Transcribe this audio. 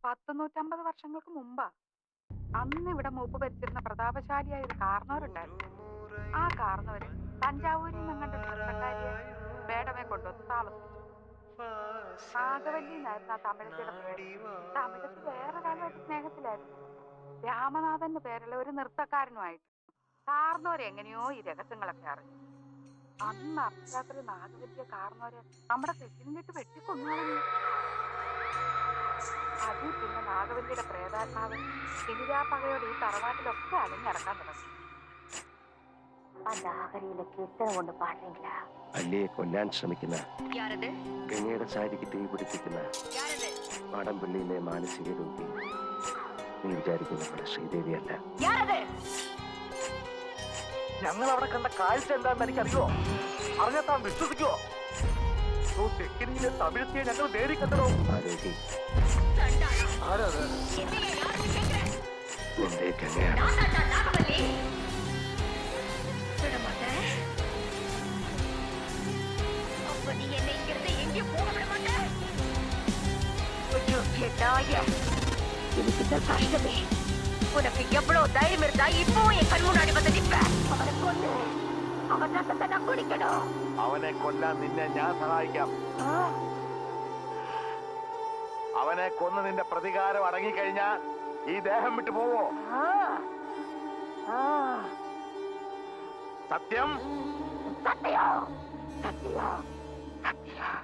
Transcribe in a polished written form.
150 വർഷങ്ങൾക്ക് മുമ്പാ. അന്ന് ഇവിടെ മൂപ്പ് ഭരിച്ചിരുന്ന പ്രതാപശാലിയായ ഒരു കാർന്നവരുണ്ടായിരുന്നു. ആ കാർന്നവര് തഞ്ചാവൂരിൽ നിന്നങ്ങണ്ട് നൃത്തക്കാരിയെ വേടമെ കൊണ്ടുവന്ന് താമസിപ്പിച്ചു. നാഗവല്ലി എന്നായിരുന്നു ആ തമിഴത്തിയുടെ പേര്. തമിഴത്ത് വേറൊരാളുമായിട്ട് സ്നേഹത്തിലായിരുന്നു. രാമനാഥന്റെ പേരുള്ള ഒരു നൃത്തക്കാരനുമായിട്ട്. കാർന്നവരെങ്ങനെയോ ഈ രഹസ്യങ്ങളൊക്കെ അറിഞ്ഞു. അന്ന് അർദ്ധരാത്രി നാഗവല്ലിയെ കാർന്നവരെ നമ്മുടെ കെട്ടിനിട്ട് വെട്ടിക്കൊന്നു. അതിൽ പിന്നെ നാഗവല്ലിയുടെ പ്രേതാത്മാവ് തിരിരാപ്പകയോടെ ഈ തറവാട്ടിലൊക്കെ അലഞ്ഞടക്കാൻ തുടങ്ങി. നാഗരിയിലെ കീർത്തന കൊണ്ട് പാടുന്നില്ല. അല്ലിയെ കൊല്ലാൻ ശ്രമിക്കുന്ന, ഗംഗയുടെ സാരിക്ക് തീ പിടിപ്പിക്കുന്ന മാടമ്പള്ളിയിലെ മാനസിക രോഗി നീ വിചാരിക്കുന്ന പോലെ ശ്രീദേവിയല്ല. ഞങ്ങൾ അവിടെ കണ്ട കാഴ്ച എന്താണെന്ന് എനിക്കറിയോ? അറിഞ്ഞാൽ താൻ വിശ്വസിക്കുവോ? തെക്കിനിയിലെ തമിഴത്തിയെ ഞങ്ങൾ നേരി കണ്ടോ? ആരോഗ്യ ആരത്? എന്റെ ഗംഗയാണ്. உனக்கு எவ்வளவு தைரியம் இருந்தா இப்போ என் கண் முன்னாடி வந்து நிப்ப. அவனை கொண்டு அவன் ரத்தத்தை நான் குடிக்கணும். അവനെ കൊല്ലാൻ നിന്നെ ഞാൻ സഹായിക്കാം. അവനെ കൊന്ന് നിന്റെ പ്രതികാരം അടങ്ങിക്കഴിഞ്ഞാ ഈ ദേഹം വിട്ടു പോവോ? സത്യം സത്യം സത്യം സത്യം.